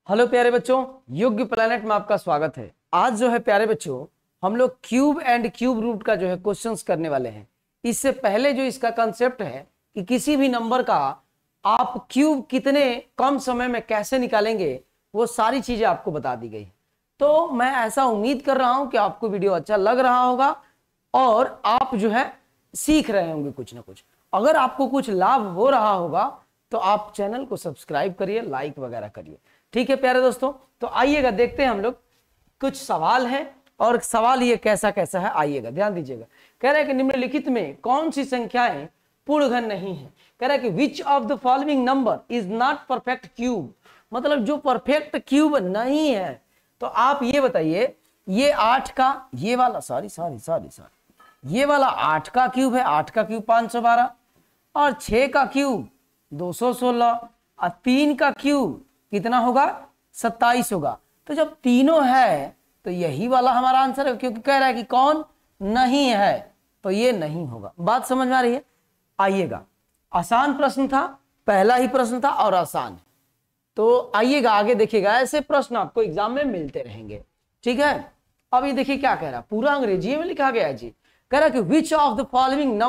Hello प्यारे बच्चों, योग्य प्लेनेट में आपका स्वागत है। आज जो है प्यारे बच्चों, हम लोग क्यूब एंड क्यूब रूट का जो है क्वेश्चंस करने वाले हैं। इससे पहले जो इसका कंसेप्ट है कि किसी भी नंबर का आप क्यूब कितने कम समय में कैसे निकालेंगे, वो सारी चीजें आपको बता दी गई। तो मैं ऐसा उम्मीद कर रहा हूं कि आपको वीडियो अच्छा लग रहा होगा और आप जो है सीख रहे होंगे कुछ ना कुछ। अगर आपको कुछ लाभ हो रहा होगा तो आप चैनल को सब्सक्राइब करिए, लाइक वगैरह करिए। ठीक है प्यारे दोस्तों, तो आइएगा देखते हैं हम लोग कुछ सवाल है और सवाल ये कैसा कैसा है, आइएगा ध्यान दीजिएगा। कह रहा है कि निम्नलिखित में कौन सी संख्याएं पूर्ण घन नहीं है। कह रहा है कि which of the following number is not perfect cube, मतलब जो परफेक्ट क्यूब नहीं है। तो आप ये बताइए, ये 8 का ये वाला सॉरी ये वाला 8 का क्यूब है, 8 का क्यूब 512 और 6 का क्यूब 216 और 3 का क्यूब कितना होगा 27 होगा। तो जब तीनों है तो यही वाला हमारा आंसर है, क्योंकि कह रहा है कि कौन नहीं है, तो ये नहीं होगा। बात समझ में आ रही है? आइएगा, आसान प्रश्न था, पहला ही प्रश्न था और आसान है। तो आइएगा आगे देखिएगा, ऐसे प्रश्न आपको एग्जाम में मिलते रहेंगे। ठीक है, अब ये देखिए क्या कह रहा है, पूरा अंग्रेजी में लिखा गया है जी। कह रहा है कि which of the following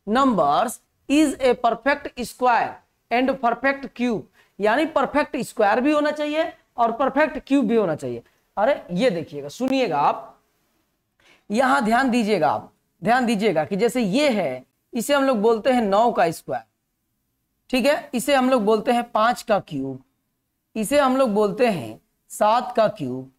numbers is a perfect square and perfect cube, यानी परफेक्ट स्क्वायर भी होना चाहिए और परफेक्ट क्यूब भी होना चाहिए। अरे ये देखिएगा, सुनिएगा आप, यहां ध्यान दीजिएगा, आप ध्यान दीजिएगा कि जैसे ये है, इसे हम लोग बोलते हैं 9 का स्क्वायर। ठीक है, इसे हम लोग बोलते हैं 5 का क्यूब, इसे हम लोग बोलते हैं 7 का क्यूब,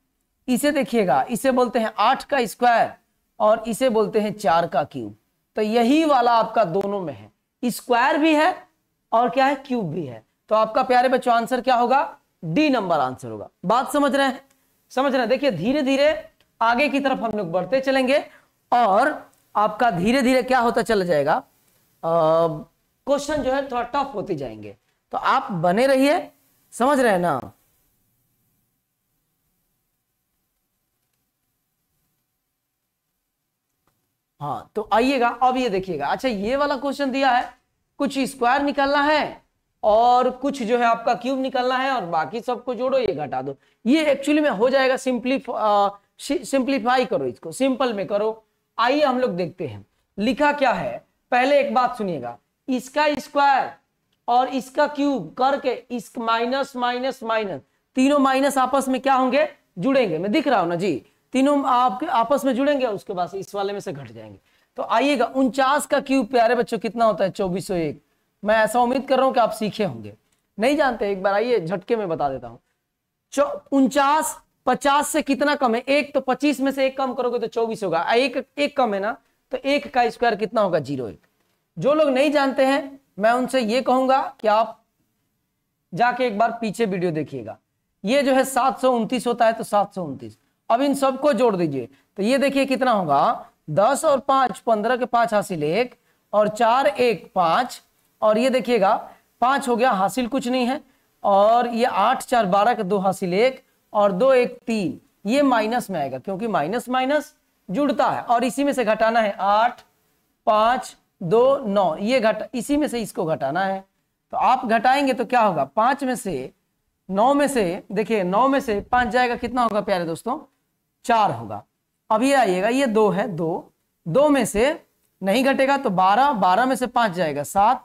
इसे देखिएगा इसे बोलते हैं 8 का स्क्वायर और इसे बोलते हैं 4 का क्यूब। तो यही वाला आपका दोनों में है, स्क्वायर भी है और क्या है, क्यूब भी है। तो आपका प्यारे बच्चों आंसर क्या होगा, डी नंबर आंसर होगा। बात समझ रहे हैं? समझ रहे हैं? देखिए धीरे धीरे आगे की तरफ हम लोग बढ़ते चलेंगे और आपका धीरे धीरे क्या होता चला जाएगा, क्वेश्चन जो है थोड़ा टफ होते जाएंगे। तो आप बने रहिए, समझ रहे हैं ना? हाँ, तो आइएगा अब ये देखिएगा। अच्छा, ये वाला क्वेश्चन दिया है, कुछ स्क्वायर निकालना है और कुछ जो है आपका क्यूब निकालना है और बाकी सबको जोड़ो, ये घटा दो। ये एक्चुअली में हो जाएगा, सिंप्लीफाई करो, इसको सिंपल में करो। आइए हम लोग देखते हैं लिखा क्या है। पहले एक बात सुनिएगा, इसका स्क्वायर और इसका क्यूब करके इस माइनस माइनस माइनस, तीनों माइनस आपस में क्या होंगे, जुड़ेंगे। मैं दिख रहा हूं ना जी, तीनों आपके आपस में जुड़ेंगे और उसके बाद इस वाले में से घट जाएंगे। तो आइएगा, 49 का क्यूब प्यारे बच्चों कितना होता है, 2401। मैं ऐसा उम्मीद कर रहा हूं कि आप सीखे होंगे, नहीं जानते एक बार आइए झटके में बता देता हूं। 49 50 से कितना कम है, एक, तो 25 में से एक कम करोगे तो 24 होगा। एक कम है ना, तो एक का स्क्वायर कितना होगा, 01। जो लोग नहीं जानते हैं मैं उनसे ये कहूंगा कि आप जाके एक बार पीछे वीडियो देखिएगा। ये जो है 729 होता है, तो 729। अब इन सबको जोड़ दीजिए, तो ये देखिए कितना होगा, 10 और 5 15 के 5 हासिल 1 और 4 1 5 और ये देखिएगा 5 हो गया, हासिल कुछ नहीं है। और ये 8 4 12 के 2 हासिल 1 और 2 1 3, ये माइनस में आएगा क्योंकि माइनस माइनस जुड़ता है और इसी में से घटाना है। 8 5 2 9, ये इसी में से इसको घटाना है। तो आप घटाएंगे तो क्या होगा, 5 में से 9 में से देखिए 9 में से 5 जाएगा, कितना होगा प्यारे दोस्तों, 4 होगा। अब ये आइएगा, ये 2 है, 2 में से नहीं घटेगा तो 12 में से 5 जाएगा 7।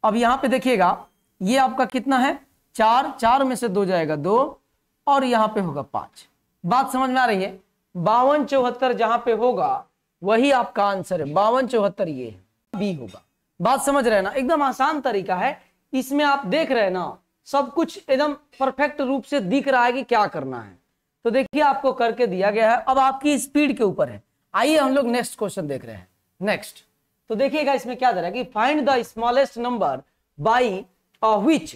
अब यहां पे देखिएगा ये आपका कितना है, 4 में से 2 जाएगा 2 और यहां पे होगा 5। बात समझ में आ रही है? 52 74 जहां पे होगा वही आपका आंसर है, 52 74 ये है, बी होगा। बात समझ रहे हैं ना? एकदम आसान तरीका है, इसमें आप देख रहे हैं ना, सब कुछ एकदम परफेक्ट रूप से दिख रहा है कि क्या करना है। तो देखिए आपको करके दिया गया है, अब आपकी स्पीड के ऊपर है। आइए हम लोग नेक्स्ट क्वेश्चन देख रहे हैं। नेक्स्ट तो देखिएगा इसमें क्या दे रहा है कि find the smallest number by which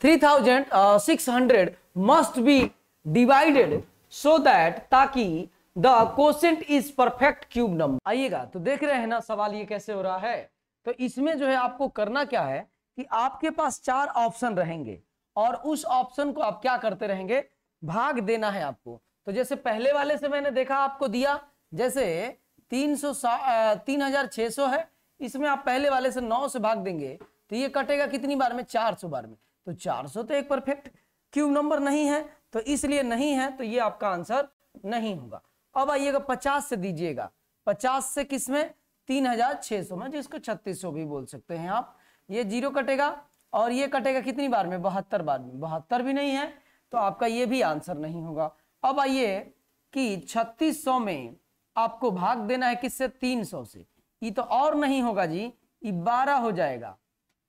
3600 must be divided so that ताकि the quotient is perfect cube number। आइएगा, तो देख रहे हैं ना सवाल ये कैसे हो रहा है। तो इसमें जो है आपको करना क्या है कि आपके पास 4 ऑप्शन रहेंगे और उस ऑप्शन को आप क्या करते रहेंगे, भाग देना है आपको। तो जैसे पहले वाले से मैंने देखा आपको दिया, जैसे 3600 है, इसमें आप पहले वाले से 9 से भाग देंगे तो ये कटेगा कितनी बार में, 400 बार में। तो 400 तो एक परफेक्ट क्यूब नंबर नहीं है, तो इसलिए नहीं है, तो ये आपका आंसर नहीं होगा। अब आइएगा 50 से दीजिएगा, 50 से किसमें 3600 में, जिसको 3600 भी बोल सकते हैं आप। ये 0 कटेगा और ये कटेगा कितनी बार में, 72 बार में, 72 भी नहीं है, तो आपका ये भी आंसर नहीं होगा। अब आइए कि 3600 में आपको भाग देना है किससे, 300 से, ये तो और नहीं होगा जी, ये 12 हो जाएगा।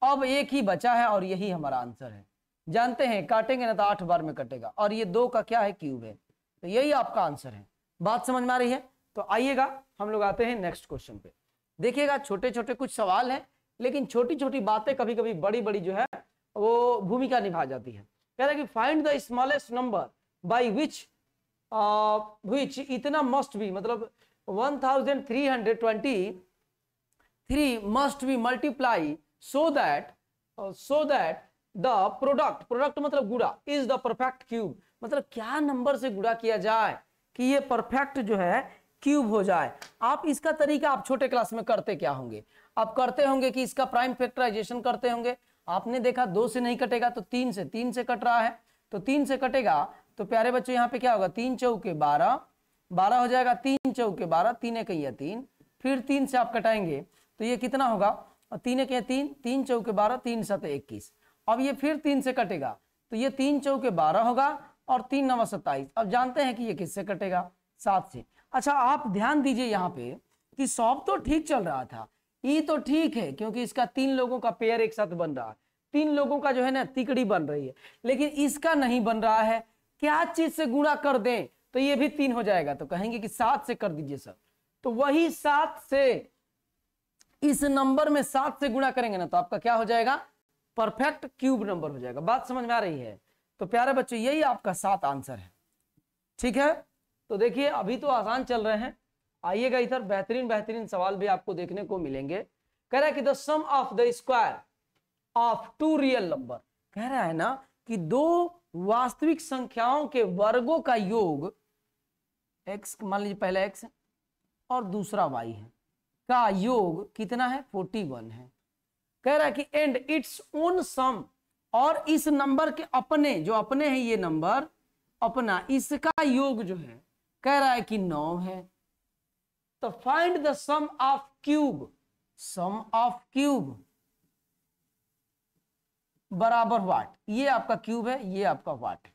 अब एक ही बचा है और यही हमारा आंसर है। जानते हैं काटेंगे ना तो 8 बार में कटेगा, और ये 2 का क्या है, क्यूब है, तो यही आपका आंसर है। बात समझ में आ रही है? तो आइएगा हम लोग आते हैं नेक्स्ट क्वेश्चन पे। देखिएगा छोटे छोटे कुछ सवाल हैं, लेकिन छोटी छोटी बातें कभी कभी बड़ी बड़ी जो है वो भूमिका निभा जाती है। कह रहा है कि find the smallest number by which इतना मस्ट बी, मतलब 1323 must be multiply so that the product मतलब गुणा इज द परफेक्ट क्यूब, मतलब क्या नंबर से गुणा किया जाए कि ये परफेक्ट जो है क्यूब हो जाए। आप इसका तरीका आप छोटे क्लास में करते क्या होंगे, आप करते होंगे कि इसका प्राइम फैक्टराइजेशन करते होंगे। आपने देखा 2 से नहीं कटेगा तो 3 से कट रहा है, तो 3 से कटेगा तो प्यारे बच्चों यहाँ पे क्या होगा, 3 चौके 12, 12 हो जाएगा, 3 चौके 12, 3 एक 3, फिर 3 से आप कटाएंगे तो ये कितना होगा, 3 एक 3, 3 चौके 12, 3 7 21। अब ये फिर 3 से कटेगा तो ये 3 चौके 12 होगा और 3 9 27। अब जानते हैं कि ये किससे कटेगा, 7 से। अच्छा आप ध्यान दीजिए यहाँ पे कि सब तो ठीक चल रहा था, ये तो ठीक है क्योंकि इसका 3 लोगों का पेयर एक साथ बन रहा है, 3 लोगों का जो है ना तिकड़ी बन रही है, लेकिन इसका नहीं बन रहा है। क्या चीज से गुणा कर दें तो ये भी 3 हो जाएगा, तो कहेंगे कि 7 से कर दीजिए सर, तो वही 7 से इस नंबर में 7 से गुणा करेंगे ना तो आपका क्या हो जाएगा, परफेक्ट क्यूब नंबर हो जाएगा। बात समझ में आ रही है? तो प्यारे बच्चों यही आपका 7 आंसर है। ठीक है, तो देखिए अभी तो आसान चल रहे हैं, आइएगा इधर बेहतरीन सवाल भी आपको देखने को मिलेंगे। कह रहा है कि the sum of the square of 2 real number, कह रहा है ना कि 2 वास्तविक संख्याओं के वर्गों का योग, x मान लीजिए पहला x है और दूसरा y है, का योग कितना है, 41 है। कह रहा है कि एंड इट्स ओन सम, और इस नंबर के अपने जो अपने हैं ये नंबर अपना, इसका योग जो है कह रहा है कि 9 है। तो find the sum of cube, sum of cube बराबर व्हाट, ये आपका क्यूब है, ये आपका व्हाट है।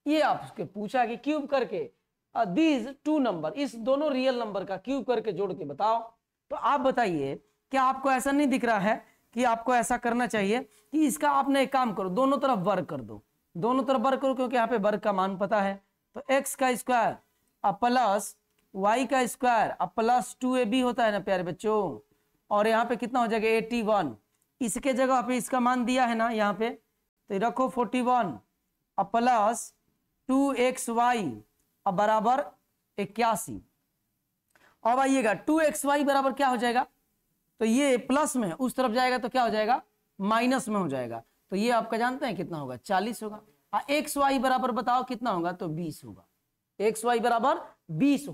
ये आपसे पूछा कि क्यूब करके दीज 2 नंबर, इस दोनों रियल नंबर का क्यूब करके जोड़ के बताओ। तो आप बताइए क्या आपको ऐसा नहीं दिख रहा है कि आपको ऐसा करना चाहिए कि इसका आपने एक काम करो, दोनों तरफ वर्ग कर दो, दोनों तरफ वर्ग करो, क्योंकि यहाँ पे वर्ग का मान पता है। तो x का स्क्वायर अब प्लस y का स्क्वायर अब प्लस 2ab होता है ना प्यारे बच्चों, और यहाँ पे कितना हो जाएगा 81, इसके जगह पे इसका मान दिया है ना यहाँ पे, तो रखो 41 अब प्लस 2xy अब बराबर 81। अब आइएगा 2xy बराबर क्या हो जाएगा, तो ये प्लस में उस तरफ जाएगा तो क्या हो जाएगा, माइनस में हो जाएगा, तो ये आपका जानते हैं कितना होगा, 40 होगा। xy बराबर बताओ कितना होगा, तो 20 होगा, xy बराबर 20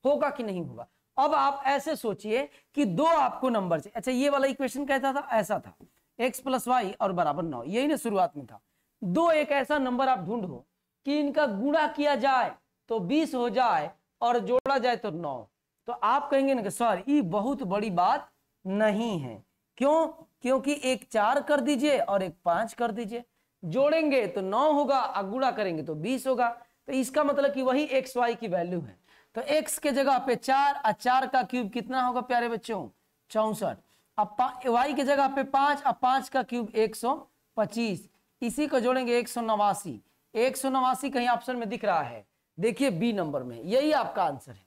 होगा कि नहीं होगा। अब आप ऐसे सोचिए कि 2 आपको नंबर से, अच्छा ये वाला इक्वेशन कैसा था, ऐसा था x प्लस वाई और बराबर 9, यही ना शुरुआत में था। 2 एक ऐसा नंबर आप ढूंढो कि इनका गुणा किया जाए तो 20 हो जाए और जोड़ा जाए तो 9। तो आप कहेंगे ना कि सर ये बहुत बड़ी बात नहीं है, क्यों, क्योंकि एक 4 कर दीजिए और एक 5 कर दीजिए, जोड़ेंगे तो 9 होगा और गुणा करेंगे तो 20 होगा। तो इसका मतलब कि वही एक्स वाई की वैल्यू है। तो x के जगह पे 4 और 4 का क्यूब कितना होगा प्यारे बच्चों, 64। अब y के जगह पे 5 और 5 का क्यूब 125, इसी को जोड़ेंगे 189। 189 कहीं ऑप्शन में दिख रहा है, देखिए बी नंबर में, यही आपका आंसर है।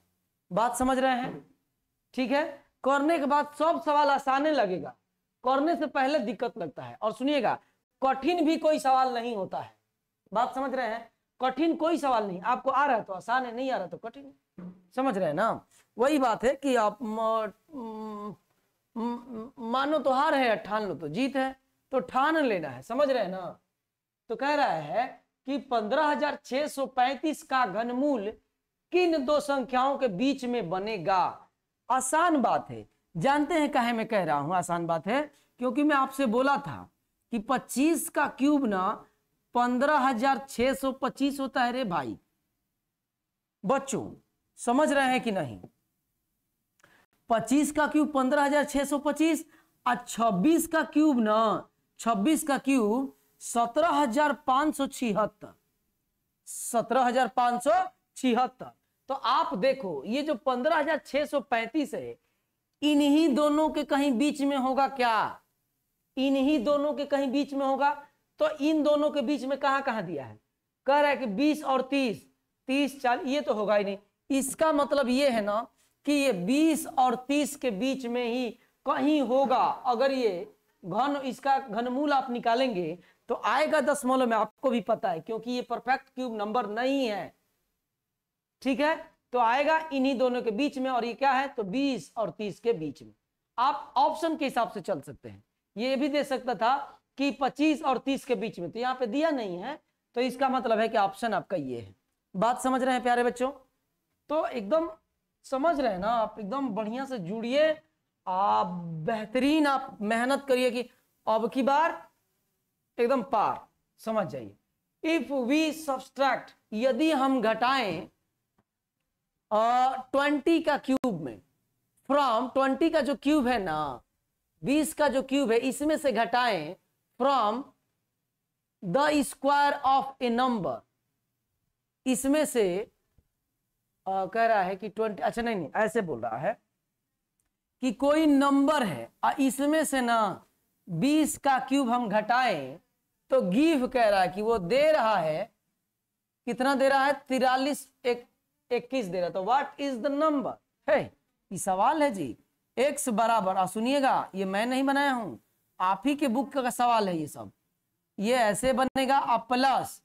बात समझ रहे हैं? ठीक है, करने के बाद सब सवाल आसाने लगेगा, करने से पहले दिक्कत लगता है। और सुनिएगा कठिन भी कोई सवाल नहीं होता है, बात समझ रहे हैं, कठिन कोई सवाल नहीं, आपको आ रहा है तो आसान है, नहीं आ रहा तो कठिन है, समझ रहे हैं ना। वही बात है कि आप मानो तो हार है, ठान लो तो जीत है, तो ठान लेना है, समझ रहे हैं ना। तो कह रहा है कि 15,635 का घनमूल किन 2 संख्याओं के बीच में बनेगा। आसान बात है, जानते हैं काहे मैं कह रहा हूं आसान बात है, क्योंकि मैं आपसे बोला था कि 25 का क्यूब ना 15,625 होता है रे भाई। बच्चों समझ रहे हैं कि नहीं? 25 का क्यूब 15,625 और 26 का क्यूब ना 26 का क्यूब 17,576। 17,576। तो आप देखो ये जो 15,635 है, इन्हीं दोनों के कहीं बीच में होगा क्या? इन्हीं दोनों के कहीं बीच में होगा। तो इन दोनों के बीच में कहां कहां दिया है? कह रहा है कि 20 और 30, 30 40, ये तो होगा ही नहीं। इसका मतलब ये है ना कि ये 20 और 30 के बीच में ही कहीं होगा। अगर ये घन, इसका घनमूल आप निकालेंगे तो आएगा दशमलव में, आपको भी पता है क्योंकि ये परफेक्ट क्यूब नंबर नहीं है। ठीक है, तो आएगा इन्हीं दोनों के बीच में, और ये क्या है? तो 20 और 30 के बीच में। आप ऑप्शन के हिसाब से चल सकते हैं। ये भी दे सकता था कि 25 और 30 के बीच में, तो यहां पे दिया नहीं है, तो इसका मतलब है कि ऑप्शन आपका ये है। बात समझ रहे हैं प्यारे बच्चों? तो एकदम समझ रहे हैं ना आप? एकदम बढ़िया से जुड़िए, आप बेहतरीन आप मेहनत करिए कि अब की बार एकदम पार समझ जाइए। इफ वी सब्सट्रैक्ट, यदि हम घटाएं 20 का क्यूब में, फ्रॉम 20 का जो क्यूब है ना, 20 का जो क्यूब है इसमें से घटाएं from the square of A number, इसमें से कह रहा है कि 20, अच्छा नहीं ऐसे बोल रहा है कि कोई नंबर है और इसमें से ना 20 का क्यूब हम घटाएं तो गिव, कह रहा है कि वो दे रहा है, कितना दे रहा है? 43 21 दे रहा है। तो व्हाट इज द नंबर है? ये सवाल है जी। x बराबर, सुनिएगा ये मैं नहीं बनाया हूं, आप ही के बुक का सवाल है ये सब। ये ऐसे बनेगा अब प्लस,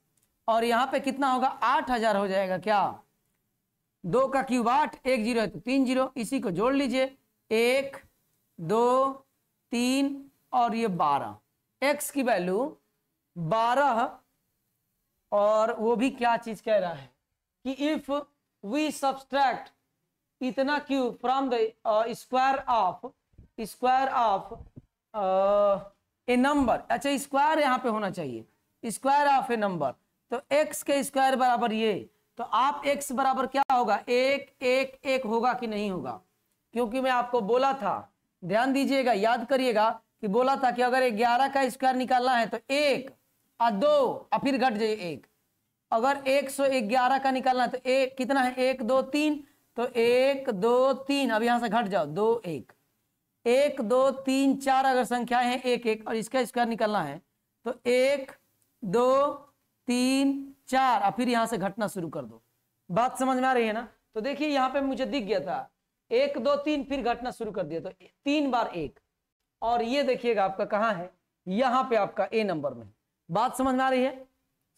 और यहां पे कितना होगा? 8,000 हो जाएगा क्या? 2 का क्यूब 8, 1 0 है तो 3 0, इसी को जोड़ लीजिए, 1 2 3 और ये 12। x की वैल्यू 12, और वो भी क्या चीज कह रहा है कि इफ वी सब्सट्रैक्ट इतना cube from the square of A number. अच्छा स्क्वायर यहां पे होना चाहिए, स्क्वायर ऑफ ए नंबर, तो x के स्क्वायर बराबर ये, तो आप x बराबर क्या होगा? 1 1 1 होगा कि नहीं होगा? क्योंकि मैं आपको बोला था, ध्यान दीजिएगा, याद करिएगा कि बोला था कि अगर 11 का स्क्वायर निकालना है तो 1 और 2 और फिर घट जाइए 1। अगर 111 का निकालना है तो 1 कितना है? 1 2 3, तो 1 2 3, अब यहां से घट जाओ 2 1, 1 2 3 4 अगर संख्याएं हैं 1 1, और इसका स्क्वायर निकालना है तो 1 2 3 4, और फिर यहां से घटना शुरू कर दो। बात समझ में आ रही है ना? तो देखिए यहां पे मुझे दिख गया था 1 2 3, फिर घटना शुरू कर दिया, तो 3 बार 1, और ये देखिएगा आपका कहां है? यहां पे आपका ए नंबर में। बात समझ में आ रही है?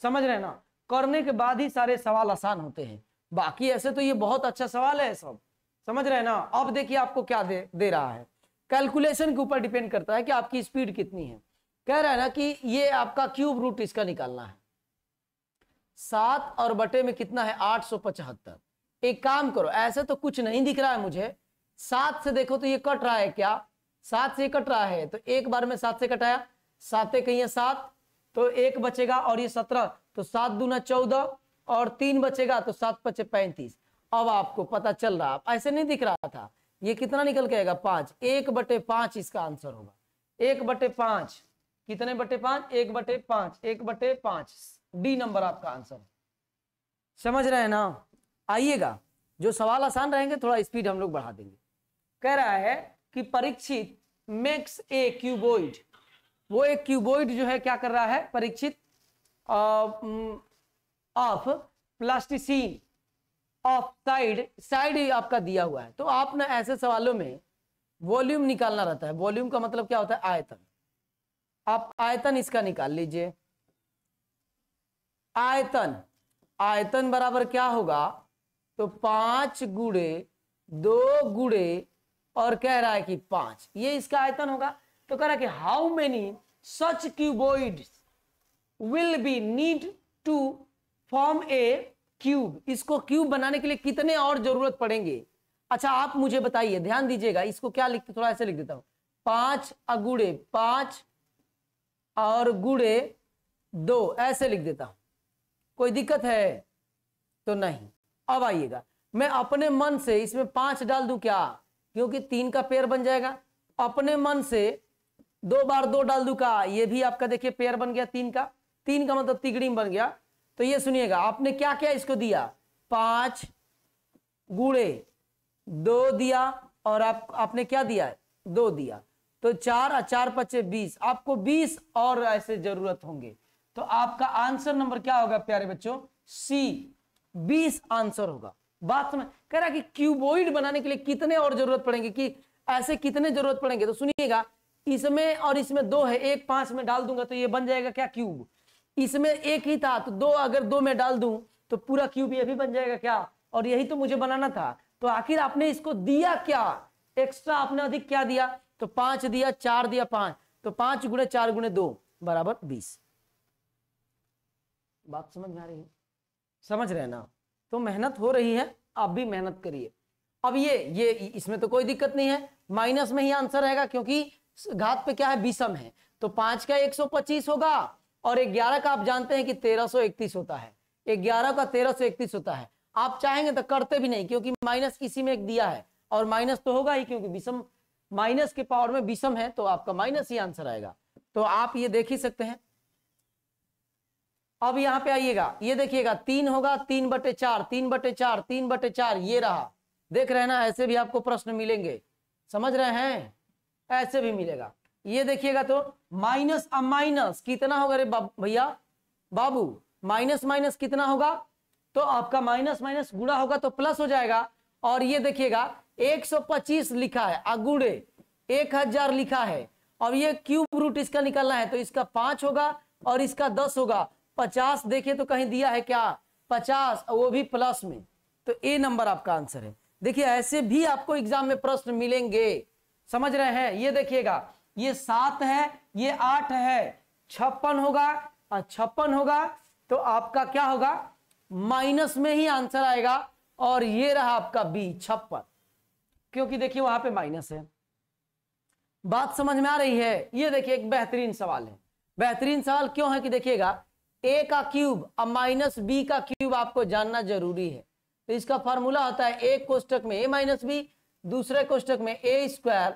समझ रहे हैं ना? करने के बाद ही सारे सवाल आसान होते हैं, बाकी ऐसे तो ये बहुत अच्छा सवाल है सब, समझ रहे हैं ना? अब देखिए आपको क्या दे रहा है, कैलकुलेशन के ऊपर डिपेंड करता है कि आपकी स्पीड कितनी है। कह रहा है ना कि ये आपका क्यूब रूट इसका निकालना है, 7 और बटे में कितना है? 875। एक काम करो, ऐसे तो कुछ नहीं दिख रहा है मुझे, 7 से देखो तो ये कट रहा है क्या? 7 से कट रहा है, तो एक बार में 7 से कटाया, 7 कहीं 7, तो 1 बचेगा, और ये 17, तो 7 दूना 14, और 3 बचेगा, तो 7 बचे 35। अब आपको पता चल रहा, ऐसे नहीं दिख रहा था, ये कितना निकल के आएगा? 5, 1/5 इसका आंसर होगा। 1/5 कितने बटे 5? 1/5, 1/5 डी नंबर आपका आंसर। समझ रहे हैं ना? आइएगा, जो सवाल आसान रहेंगे थोड़ा स्पीड हम लोग बढ़ा देंगे। कह रहा है कि परीक्षित मेक्स ए क्यूबॉइड, वो एक क्यूबॉइड जो है क्या कर रहा है? Parikshit of plasticine of side आपका दिया हुआ है। तो आप ना ऐसे सवालों में वॉल्यूम निकालना रहता है। वॉल्यूम का मतलब क्या होता है? आयतन। आप आयतन इसका निकाल लीजिए। आयतन बराबर क्या होगा? तो 5 गुणे 2 गुणे, और कह रहा है कि 5, ये इसका आयतन होगा। तो कह रहा है कि how many such cuboids will be need to form a cube. इसको क्यूब बनाने के लिए कितने और जरूरत पड़ेंगे? अच्छा आप मुझे बताइए, ध्यान दीजिएगा, इसको क्या लिखते? थोड़ा ऐसे लिख देता हूं, 5 अगुणे 5 और गुणे 2 ऐसे लिख देता हूं। कोई दिक्कत है तो नहीं। अब आइएगा, मैं अपने मन से इसमें 5 डाल दूं क्या, क्योंकि 3 का पेयर बन जाएगा। अपने मन से 2 बार 2 डाल दूं का, ये भी आपका देखिए पेयर बन गया 3 का। 3 का मतलब तिगड़ी बन गया। तो ये सुनिएगा, आपने क्या क्या इसको दिया, 5 गुणे 2 दिया, और आपने क्या दिया, 2 दिया, तो 4 और 4 5 20, आपको 20 और ऐसे जरूरत होंगे। तो आपका आंसर नंबर क्या होगा प्यारे बच्चों, सी, 20 आंसर होगा। बात समझ, कह रहा कि क्यूबॉइड बनाने के लिए कितने और जरूरत पड़ेंगे, कि ऐसे कितने जरूरत पड़ेंगे। तो सुनिएगा, इसमें और इसमें 2 है, एक 5 में डाल दूंगा तो ये बन जाएगा क्या, क्यूब। इसमें 1 ही था तो 2 अगर 2 में डाल दूं तो पूरा क्यूब ये भी बन जाएगा क्या, और यही तो मुझे बनाना था। तो आखिर आपने इसको दिया क्या, एक्स्ट्रा आपने अधिक क्या दिया, तो 5 दिया, 4 दिया, 5, तो 5 गुणे 4 गुणे 2 बराबर 20। बात समझ में आ रही है, समझ रहे हैं ना। तो मेहनत हो रही है, आप भी मेहनत करिए। अब ये इसमें तो कोई दिक्कत नहीं है, माइनस में ही आंसर रहेगा, क्योंकि घात पे क्या है, विषम है। तो 5 का 125 होगा, और 11 का आप जानते हैं कि 1331 होता है। 11 का 1331 होता है। आप चाहेंगे तो करते भी नहीं, क्योंकि माइनस इसी में एक दिया है, और माइनस तो होगा ही, क्योंकि विषम माइनस के पावर में विषम है, तो आपका माइनस ही आंसर आएगा। तो आप ये देख ही सकते हैं। अब यहां पे आइएगा, ये देखिएगा 3 होगा, 3/4, 3/4, 3/4, ये रहा। देख रहे हैं ना, ऐसे भी आपको प्रश्न मिलेंगे, समझ रहे हैं, ऐसे भी मिलेगा। ये देखिएगा तो माइनस, अब माइनस कितना होगा रे भैया बाबू, माइनस माइनस कितना होगा, तो आपका माइनस माइनस गुणा होगा तो प्लस हो जाएगा। और ये देखिएगा 125 लिखा है, अगुणे 1000 लिखा है, और ये क्यूब रूट इसका निकालना है, तो इसका 5 होगा और इसका 10 होगा। 50 देखिए तो कहीं दिया है क्या, 50, वो भी प्लस में, तो ए नंबर आपका आंसर है। देखिए ऐसे भी आपको एग्जाम में प्रश्न मिलेंगे, समझ रहे हैं। ये देखिएगा, ये 7 है, ये 8 है, 56 होगा, और 56 होगा तो आपका क्या होगा, माइनस में ही आंसर आएगा। और ये रहा आपका बी, 56, क्योंकि देखिए वहां पे माइनस है। बात समझ में आ रही है। ये देखिए एक बेहतरीन सवाल है। बेहतरीन सवाल क्यों है कि देखिएगा, ए का क्यूब अब माइनस बी का क्यूब आपको जानना जरूरी है। तो इसका फॉर्मूला होता है, एक कोष्टक में ए माइनस बी, दूसरे कोष्टक में A square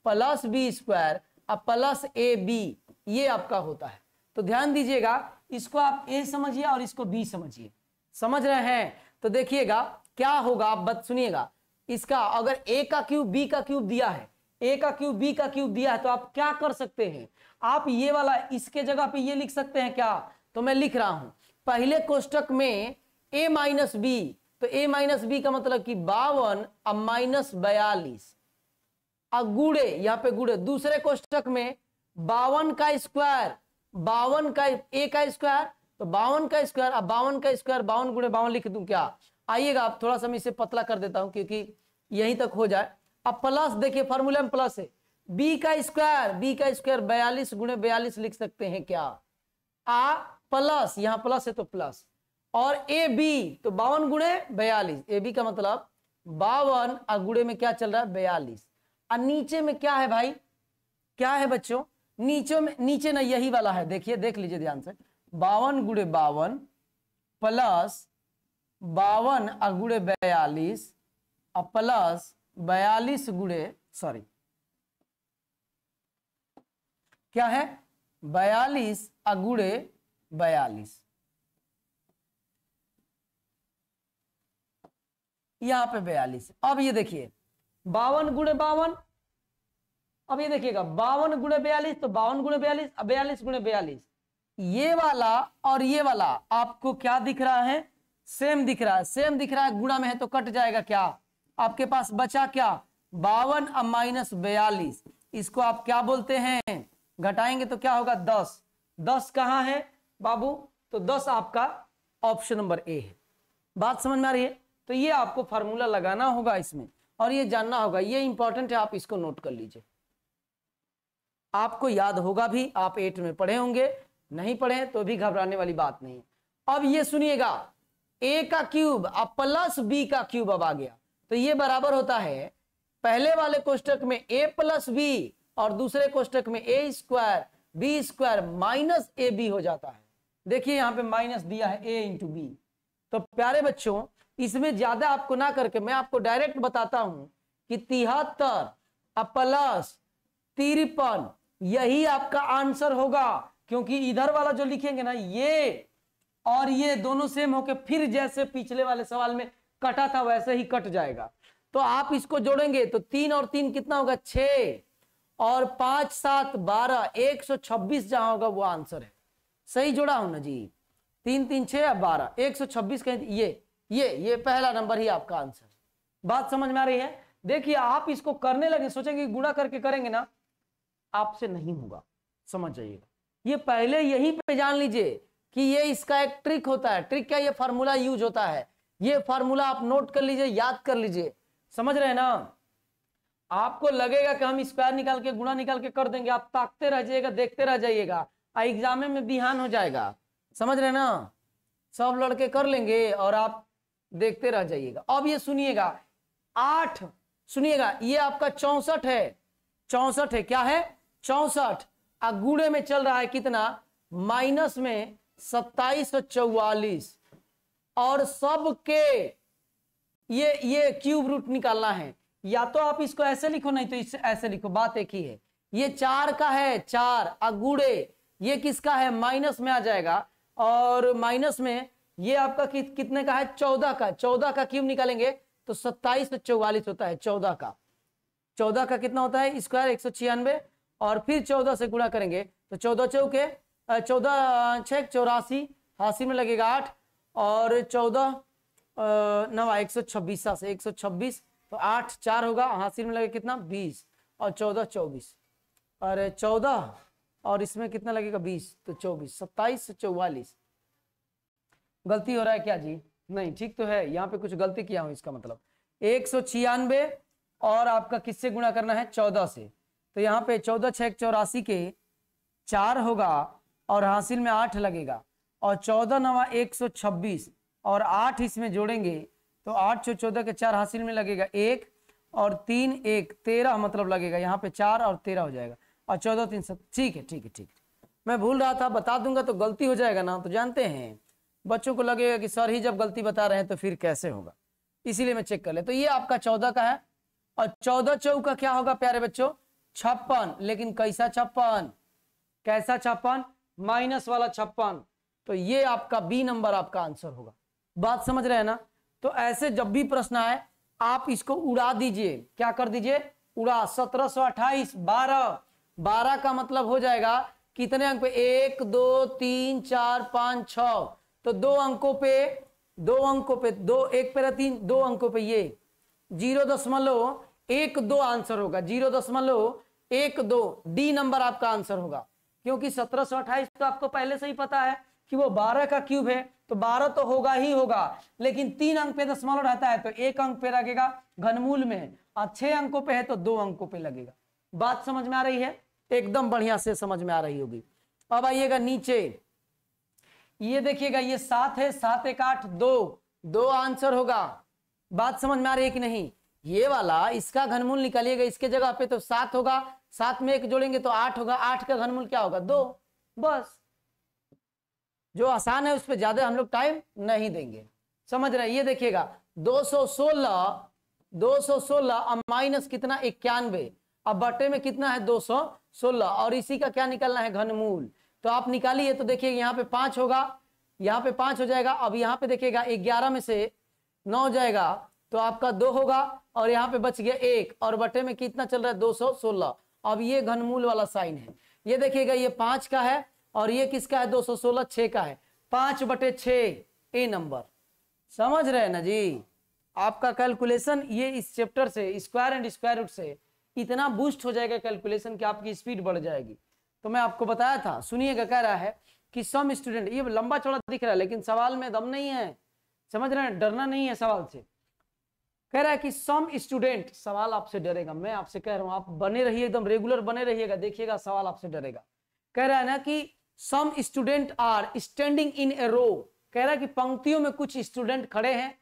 plus B square अब प्लस ए बी, ये आपका होता है। तो ध्यान दीजिएगा, इसको आप ए समझिए और इसको बी समझिए, समझ रहे हैं। तो देखिएगा क्या होगा, आप बात सुनिएगा। इसका अगर ए का क्यूब बी का क्यूब दिया है, ए का क्यूब बी का क्यूब दिया है, तो आप क्या कर सकते हैं, आप ये वाला इसके जगह पे ये लिख सकते हैं क्या, तो मैं लिख रहा हूं पहले कोष्टक में a माइनस बी, तो a माइनस बी का मतलब कि 52 अब माइनस 42 गुणे, यहां पे गुणे। दूसरे कोष्टक में 52 का स्क्वायर, 52 का a का स्क्वायर, तो 52 का स्क्वायर, अब 52 का स्क्वायर 52 गुणे 52 लिख दूं क्या, आइएगा आप थोड़ा सा मैं इसे पतला कर देता हूं क्योंकि यहीं तक हो जाए। अब प्लस देखिए फॉर्मूले में प्लस है, b का स्क्वायर 42 गुणे 42 लिख सकते हैं क्या, आ प्लस, यहां प्लस है तो प्लस, और ए बी तो 52 गुणे 42, ए बी का मतलब 52 और गुणे में क्या चल रहा है 42, और नीचे में क्या है भाई, क्या है बच्चों, नीचे में, नीचे ना यही वाला है, देखिए देख लीजिए ध्यान से, 52 गुणे 52 प्लस 52 और गुणे 42 और प्लस 42 गुणे, सॉरी क्या है 42 और गुणे 42, यहां पे 42। अब ये देखिए 52 गुणे 52, अब ये देखिएगा 52 गुणे 42, तो 52 गुणे 42, 42 गुणे 42, ये वाला और ये वाला आपको क्या दिख रहा है, सेम दिख रहा है, सेम दिख रहा है, गुणा में है तो कट जाएगा क्या, आपके पास बचा क्या 52 और माइनस 42, इसको आप क्या बोलते हैं, घटाएंगे तो क्या होगा 10, 10 कहां है बाबू, तो 10 आपका ऑप्शन नंबर ए है। बात समझ में आ रही है। तो ये आपको फार्मूला लगाना होगा इसमें, और ये जानना होगा, ये इंपॉर्टेंट है, आप इसको नोट कर लीजिए, आपको याद होगा भी, आप 8 में पढ़े होंगे, नहीं पढ़े तो भी घबराने वाली बात नहीं। अब ये सुनिएगा, ए का क्यूब अब प्लस बी का क्यूब अब आ गया, तो ये बराबर होता है पहले वाले कोष्टक में ए प्लस बी और दूसरे कोष्टक में A square B square minus A B हो जाता है। देखिए यहां पे माइनस दिया है ए इंटू बी। तो प्यारे बच्चों इसमें ज्यादा आपको ना करके मैं आपको डायरेक्ट बताता हूं कि 73 प्लस 53 यही आपका आंसर होगा, क्योंकि इधर वाला जो लिखेंगे ना ये और ये दोनों सेम होके फिर जैसे पिछले वाले सवाल में कटा था वैसे ही कट जाएगा। तो आप इसको जोड़ेंगे तो 3 और 3 कितना होगा 6 और 5 7 12 126 जहां होगा वो आंसर है। सही जोड़ा हूं ना जी? 3 3 6 12 126 कहें ये पहला नंबर ही आपका आंसर। बात समझ में आ रही है? देखिए आप इसको करने लगे सोचेंगे गुणा करके करेंगे ना, आपसे नहीं होगा, समझ जाइएगा। ये पहले यहीं पे जान लीजिए कि ये इसका एक ट्रिक होता है। ट्रिक क्या? ये फार्मूला यूज होता है। ये फार्मूला आप नोट कर लीजिए, याद कर लीजिए, समझ रहे हैं ना? आपको लगेगा कि हम स्क्वायर निकाल के गुणा निकाल के कर देंगे, आप ताकते रह जाइएगा, देखते रह जाइएगा, एग्जाम में बिहान हो जाएगा। समझ रहे हैं ना? सब लड़के कर लेंगे और आप देखते रह जाइएगा। अब ये सुनिएगा 8, सुनिएगा ये आपका 64 है, 64 है, क्या है 64। गुणे में चल रहा है कितना? माइनस में 2744 और सबके ये क्यूब रूट निकालना है। या तो आप इसको ऐसे लिखो, नहीं तो इससे ऐसे लिखो, बात एक ही है। ये 4 का है 4 अगुड़े, ये किसका है? माइनस में आ जाएगा और माइनस में ये आपका कितने का है? 14 का। 14 का क्यूब निकालेंगे तो 2744 होता है। 14 का कितना होता है? स्क्वायर 196 और फिर 14 से गुणा करेंगे तो 14 चौके 14 6 84, हासिल में लगेगा 8 और 14 9 126 से 126 तो 8 4 होगा, हासिल में लगेगा कितना? 20 और 14 24 और 14 और इसमें कितना लगेगा? 20 तो 24 27 44। गलती हो रहा है क्या जी? नहीं, ठीक तो है। यहाँ पे कुछ गलती किया हूं, इसका मतलब 196 और आपका किससे गुणा करना है? 14 से। तो यहाँ पे 14 6 84 के 4 होगा और हासिल में 8 लगेगा और 14 9 126 और 8 इसमें जोड़ेंगे तो 8 14 के 4 हासिल में लगेगा 1 और 3 1 13 मतलब लगेगा यहाँ पे 4 और 13 हो जाएगा और 14 3 7। ठीक है ठीक है ठीक है, मैं भूल रहा था, बता दूंगा तो गलती हो जाएगा ना। तो जानते हैं बच्चों को लगेगा कि सर ही जब गलती बता रहे हैं तो फिर कैसे होगा, इसीलिए मैं चेक कर ले। तो ये आपका 14 का है और 14 चौका क्या होगा प्यारे बच्चों? 56। लेकिन कैसा 56? कैसा 56? माइनस वाला 56। तो ये आपका बी नंबर आपका आंसर होगा। बात समझ रहे हैं ना? तो ऐसे जब भी प्रश्न आए आप इसको उड़ा दीजिए। क्या कर दीजिए? उड़ा। 1728 12 का मतलब हो जाएगा कितने अंक पे? 1 2 3 4 5 6। तो 2 अंकों पे 2 1 पे 3 2 अंकों पे ये 0.12 आंसर होगा। 0.12 डी नंबर आपका आंसर होगा, क्योंकि 1728 तो आपको पहले से ही पता है कि वो 12 का क्यूब है, तो 12 तो होगा ही होगा, लेकिन 3 अंक पे दशमलव रहता है तो 1 अंक पे लगेगा घनमूल में और 6 अंकों पे है तो 2 अंकों पे लगेगा। बात समझ में आ रही है? एकदम बढ़िया से समझ में आ रही होगी। अब आइएगा नीचे, ये देखिएगा ये 7 है, 7 1 8 2 आंसर होगा। बात समझ में आ रही है कि नहीं? ये वाला इसका घनमूल निकालिएगा, इसके जगह पे तो 7 होगा, 7 में 1 जोड़ेंगे तो 8 होगा, 8 का घनमूल क्या होगा? 2। बस जो आसान है उस पर ज्यादा हम लोग टाइम नहीं देंगे, समझ रहे हैं? ये देखिएगा 216 अब माइनस कितना? 91, अब बटे में कितना है? 216 और इसी का क्या निकालना है? घनमूल। तो आप निकालिए तो देखिए यहाँ पे 5 होगा, यहाँ पे 5 हो जाएगा। अब यहाँ पे देखिएगा 11 में से 9 जाएगा तो आपका 2 होगा और यहाँ पे बच गया 1 और बटे में कितना चल रहा है? 216। अब ये घनमूल वाला साइन है। ये देखिएगा ये 5 का है और ये किसका है? 216 6 का है, 5/6 ए नंबर। समझ रहे हैं ना जी? आपका कैलकुलेशन ये इस चैप्टर से स्क्वायर एंड स्क्वायर रूट से इतना बूस्ट हो जाएगा कैलकुलेशन कि आपकी स्पीड बढ़ जाएगी। तो मैं आपको बताया था, सुनिएगा, कह रहा है कि सम स्टूडेंट, ये लंबा चौड़ा दिख रहा है लेकिन सवाल में दम नहीं है, समझ रहे हैं? डरना नहीं है सवाल से। कह रहा है कि सम स्टूडेंट, सवाल आपसे डरेगा, मैं आपसे कह रहा हूं आप बने रहिए, एकदम रेगुलर बने रहिएगा, देखिएगा सवाल आपसे डरेगा। कह रहा है ना कि some student are standing in a row, कह रहा है कि पंक्तियों में कुछ स्टूडेंट खड़े हैं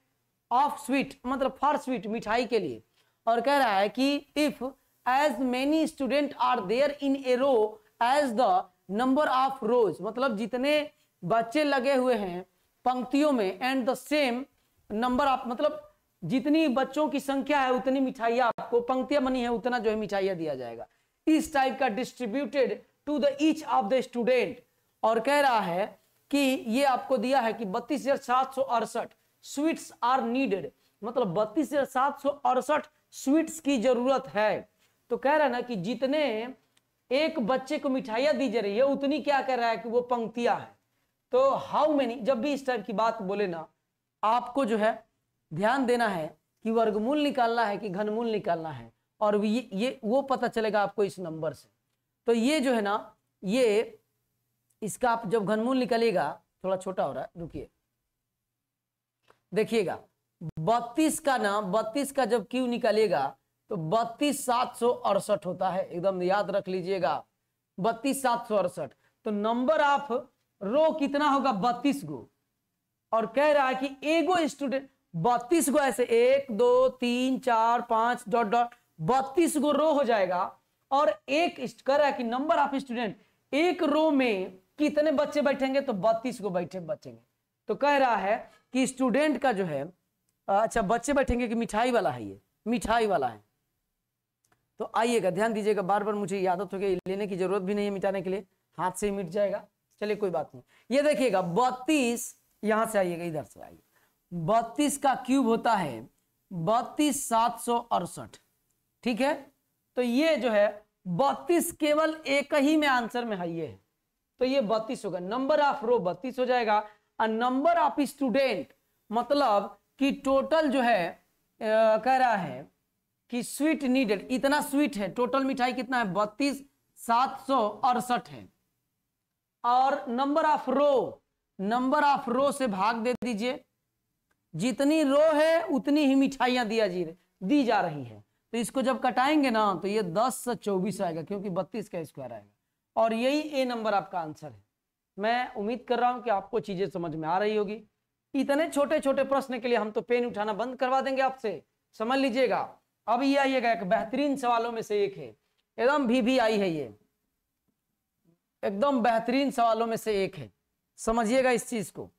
ऑफ स्वीट मतलब फॉर स्वीट मिठाई के लिए, और कह रहा है कि if as many student are there in a row as the number of rows, मतलब जितने बच्चे लगे हुए हैं पंक्तियों में, and the same number of, मतलब जितनी बच्चों की संख्या है उतनी मिठाइयां आपको, पंक्तियां बनी है उतना जो है मिठाइयां दिया जाएगा। इस टाइप का distributed to the each of the student. और कह रहा है कि ये आपको दिया है कि 32,768 स्वीट्स आर नीडेड, मतलब 32,768 स्वीट्स की जरूरत है। तो कह रहा है ना कि जितने एक बच्चे को मिठाइयां दी जा रही है उतनी क्या कह रहा है कि वो पंक्तियां है। तो हाउ मेनी, जब भी इस टाइप की बात बोले ना, आपको जो है ध्यान देना है कि वर्गमूल निकालना है कि घनमूल निकालना है, और ये वो पता चलेगा आपको इस नंबर से। तो ये जो है ना, ये इसका आप जब घनमूल निकालिएगा, थोड़ा छोटा हो रहा है, रुकिए, देखिएगा 32 का ना, 32 का जब क्यू निकालिएगा तो 32,768 होता है, एकदम याद रख लीजिएगा 32,768। तो नंबर ऑफ रो कितना होगा, 32 गो। और कह रहा है कि एगो स्टूडेंट 32 गो, ऐसे 1 2 3 4 5 डॉट डॉट 32 गो रो हो जाएगा। और एक कह रहा है कि नंबर ऑफ स्टूडेंट, एक रो में कितने बच्चे बैठेंगे, तो 32 गो बचेंगे। तो कह रहा है कि स्टूडेंट का जो है, अच्छा बच्चे बैठेंगे कि मिठाई वाला है, ये मिठाई वाला है। तो आइएगा, ध्यान दीजिएगा, बार बार मुझे ये आदत हो गई, लेने की जरूरत भी नहीं है मिटाने के लिए, हाथ से ही मिट जाएगा। चलिए कोई बात नहीं। ये देखिएगा 32, यहां से आइएगा, इधर से आइए, 32 का क्यूब होता है 32,768, ठीक है। तो ये जो है 32 केवल एक ही में आंसर में है, ये है, तो ये 32 होगा। नंबर ऑफ रो 32 हो जाएगा, और नंबर ऑफ स्टूडेंट मतलब कि टोटल जो है कह रहा है कि स्वीट नीडेड, इतना स्वीट है, टोटल मिठाई कितना है, 32,768 है। और number of row, number of row से भाग दे दीजिए, जितनी रो है उतनी ही मिठाइयां दी जा रही है। तो इसको जब कटाएंगे ना तो ये 10 से 24 आएगा, क्योंकि 32 का स्क्वायर आएगा, और यही ए नंबर आपका आंसर है। मैं उम्मीद कर रहा हूं कि आपको चीजें समझ में आ रही होगी। इतने छोटे छोटे प्रश्न के लिए हम तो पेन उठाना बंद करवा देंगे आपसे, समझ लीजिएगा। अब ये आइएगा, एक बेहतरीन सवालों में से एक है, एकदम VVI है, ये एकदम बेहतरीन सवालों में से एक है, समझिएगा इस चीज को।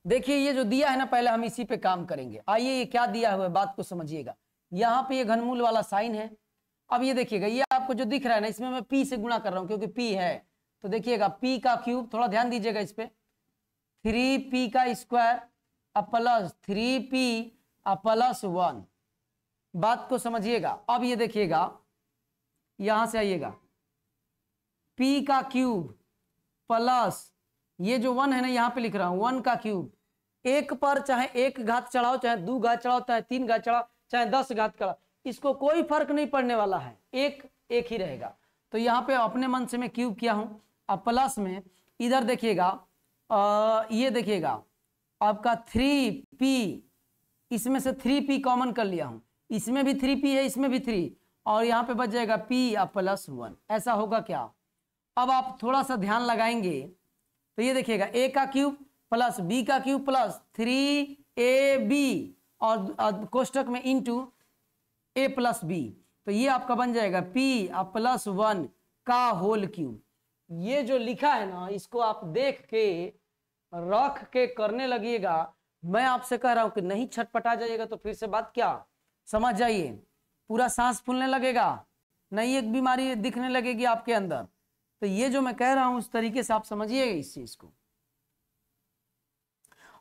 देखिए ये जो दिया है ना, पहले हम इसी पे काम करेंगे। आइए ये क्या दिया हुआ है, बात को समझिएगा। यहाँ पे ये घनमूल वाला साइन है। अब ये देखिएगा, ये आपको जो दिख रहा है ना, इसमें मैं P से गुणा कर रहा हूं क्योंकि P है। तो देखिएगा P का क्यूब, थोड़ा ध्यान दीजिएगा इस पे, 3P का स्क्वायर प्लस 3P प्लस 1, बात को समझिएगा। अब ये देखिएगा, यहां से आइएगा, P का क्यूब प्लस ये जो 1 है ना, यहां पे लिख रहा हूं 1 का क्यूब, एक पर चाहे 1 घात चढ़ाओ, चाहे 2 घात चढ़ाओ, चाहे 3 घात चढ़ाओ, चाहे 10 घात चढ़ाओ, इसको कोई फर्क नहीं पड़ने वाला है, एक ही रहेगा। तो यहाँ पे अपने मन से मैं क्यूब किया हूं। अब प्लस में इधर देखिएगा, ये देखिएगा आपका 3P, इसमें से 3P कॉमन कर लिया हूं, इसमें भी 3P है, इसमें भी 3, और यहाँ पे बच जाएगा P प्लस 1। ऐसा होगा क्या? अब आप थोड़ा सा ध्यान लगाएंगे तो ये देखिएगा, A का क्यूब प्लस B का क्यूब प्लस 3AB और कोष्टक में इंटू A प्लस B, तो ये आपका बन जाएगा P प्लस 1 का होल क्यूब। ये जो लिखा है ना, इसको आप देख के रख के करने लगिएगा। मैं आपसे कह रहा हूं कि नहीं छटपटा जाइएगा तो फिर से बात क्या समझ जाइए, पूरा सांस फूलने लगेगा, नई एक बीमारी दिखने लगेगी आपके अंदर। तो ये जो मैं कह रहा हूं उस तरीके से आप समझिएगा इस चीज को।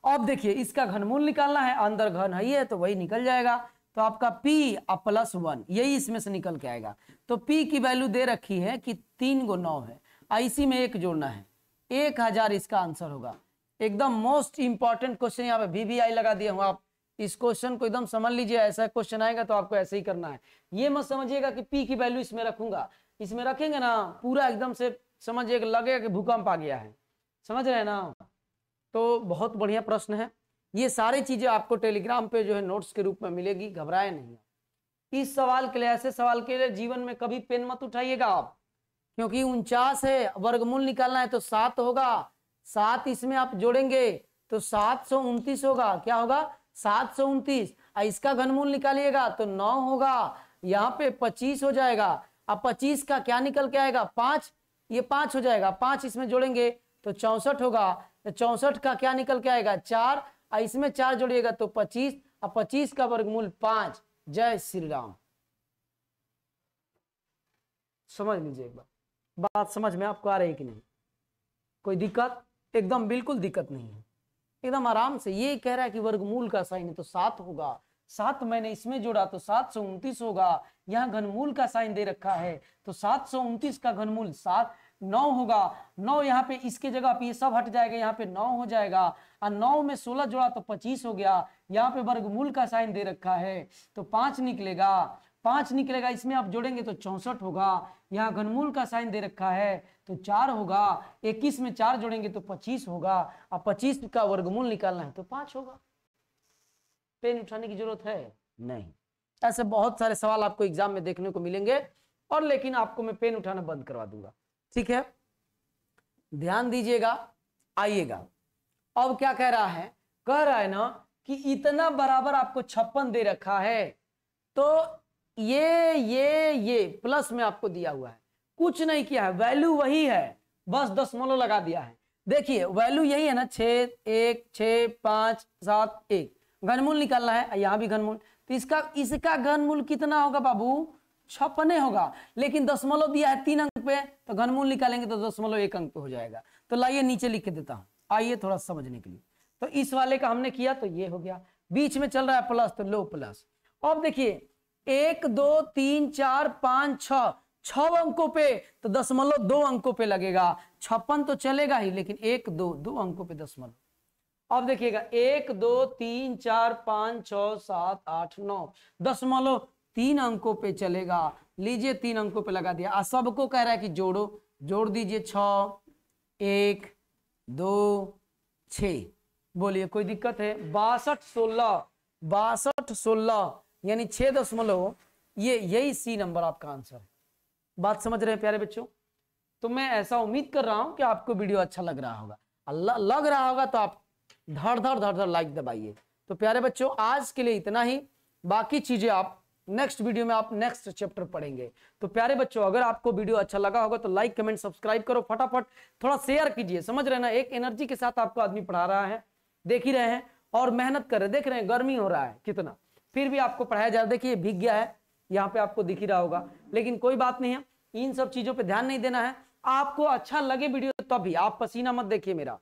अब देखिए, इसका घनमूल निकालना है, अंदर घन है तो वही निकल जाएगा। तो आपका P प्लस 1 यही इसमें से निकल के आएगा। तो P की वैल्यू दे रखी है कि 3 × 9 है, इसी में 1 जोड़ना है, 1000 इसका आंसर होगा। एकदम मोस्ट इंपॉर्टेंट क्वेश्चन यहाँ पे VVI लगा दिया हूँ। आप इस क्वेश्चन को एकदम समझ लीजिए, ऐसा क्वेश्चन आएगा तो आपको ऐसे ही करना है। ये मत समझिएगा कि P की वैल्यू इसमें रखूंगा, इसमें रखेंगे ना पूरा एकदम से समझिएगा, लगेगा कि भूकंप आ गया है, समझ रहे हैं ना। तो बहुत बढ़िया प्रश्न है। ये सारी चीजें आपको टेलीग्राम पे जो है नोट्स के रूप में मिलेगी, घबराए नहीं। इस सवाल के लिए, ऐसे सवाल के लिए जीवन में कभी पेन मत उठाइएगा आप, क्योंकि 49 है, वर्गमूल निकालना है तो 7 होगा, 7 इसमें आप जोड़ेंगे तो 729 होगा। क्या होगा? 729। इसका घनमूल निकालिएगा तो 9 होगा, यहाँ पे 25 हो जाएगा। अब 25 का क्या निकल के आएगा? 5, ये 5 हो जाएगा, 5 इसमें जोड़ेंगे तो 64 होगा। तो 64 का क्या निकल के आएगा 4, और इसमें 4 जोड़िएगा तो 25, और 25 का वर्गमूल 5। जय श्री राम। समझ लीजिए एक बार, बात समझ में आपको आ रही है कि नहीं? कोई दिक्कत? एकदम बिल्कुल दिक्कत नहीं है, एकदम आराम से। ये कह रहा है कि वर्गमूल का साइन है तो 7 होगा, 7 मैंने इसमें जोड़ा तो 729 होगा। यहाँ घनमूल का साइन दे रखा है तो 729 का घनमूल 9 होगा। 9 यहाँ पे इसके जगह पे ये सब हट जाएगा, यहाँ पे 9 हो जाएगा, और 9 में 16 जोड़ा तो 25 हो गया। यहाँ पे वर्गमूल का साइन दे रखा है तो 5 निकलेगा, 5 निकलेगा, इसमें आप जोड़ेंगे तो 64 होगा। यहाँ घनमूल का साइन दे रखा है तो 4 होगा, 21 में 4 जोड़ेंगे तो 25 होगा, और 25 का वर्गमूल निकालना है तो 5 होगा। पेन उठाने की जरूरत है नहीं। ऐसे बहुत सारे सवाल आपको एग्जाम में देखने को मिलेंगे, और लेकिन आपको मैं पेन उठाना बंद करवा दूंगा, ठीक है? ध्यान दीजिएगा, आइएगा। अब क्या कह रहा है? कह रहा है ना कि इतना बराबर आपको 56 दे रखा है, तो ये प्लस में आपको दिया हुआ है, कुछ नहीं किया है, वैल्यू वही है, बस दशमलव लगा दिया है। देखिए वैल्यू यही है ना, 6 1 6 5 7 1। घनमूल निकालना है, यहां भी घनमूल, तो इसका घनमूल कितना होगा बाबू? 56 होगा, लेकिन दशमलव दिया है 3 अंक पे, तो घनमूल निकालेंगे तो 0.1 अंक पे हो जाएगा। तो लाइए नीचे लिख के देता हूं, आइए थोड़ा समझने के लिए। तो इस वाले का हमने किया तो ये हो गया, बीच में चल रहा है प्लस तो लो प्लस। अब देखिए 1 2 3 4 5 6, 6 अंकों पे तो 0.2 अंकों पे लगेगा। 56 तो चलेगा ही, लेकिन 1 2 2 अंकों पे दशमलव। अब देखिएगा 1 2 3 4 5 6 7 8 9, 0.3 अंकों पे चलेगा। लीजिए 3 अंकों पे लगा दिया। सबको कह रहा है कि जोड़ो, जोड़ दीजिए 6 1 2 6। बोलिए कोई दिक्कत है? 62 16 यानी 6 दशमलव, यही सी नंबर आपका आंसर है। बात समझ रहे हैं प्यारे बच्चों? तो मैं ऐसा उम्मीद कर रहा हूं कि आपको वीडियो अच्छा लग रहा होगा। लग रहा होगा तो आप धड़ धड़ लाइक दबाइए। तो प्यारे बच्चों आज के लिए इतना ही, बाकी चीजें आप नेक्स्ट वीडियो में आप नेक्स्ट चैप्टर पढ़ेंगे। तो प्यारे बच्चों अगर आपको वीडियो अच्छा लगा होगा तो लाइक कमेंट सब्सक्राइब करो, फटाफट थोड़ा शेयर कीजिए। समझ रहे ना, एक एनर्जी के साथ आपको आदमी पढ़ा रहा है, देख ही रहे हैं, और मेहनत कर रहे हैं, देख रहे हैं गर्मी हो रहा है कितना, फिर भी आपको पढ़ाया जा रहा है। देखिए भीग गया है, यहाँ पे आपको दिख ही रहा होगा, लेकिन कोई बात नहीं है, इन सब चीजों पे ध्यान नहीं देना है। आपको अच्छा लगे वीडियो तभी, आप पसीना मत देखिए मेरा,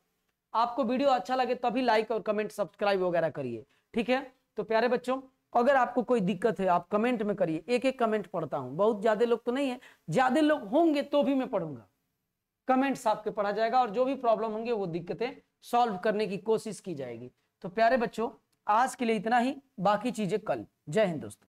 आपको वीडियो अच्छा लगे तभी लाइक और कमेंट सब्सक्राइब वगैरह करिए, ठीक है? तो प्यारे बच्चों अगर आपको कोई दिक्कत है आप कमेंट में करिए, एक एक कमेंट पढ़ता हूं, बहुत ज्यादा लोग तो नहीं है, ज्यादा लोग होंगे तो भी मैं पढ़ूंगा, कमेंट्स आपके पढ़ा जाएगा, और जो भी प्रॉब्लम होंगे वो दिक्कतें सॉल्व करने की कोशिश की जाएगी। तो प्यारे बच्चों आज के लिए इतना ही, बाकी चीजें कल। जय हिंद दोस्तों।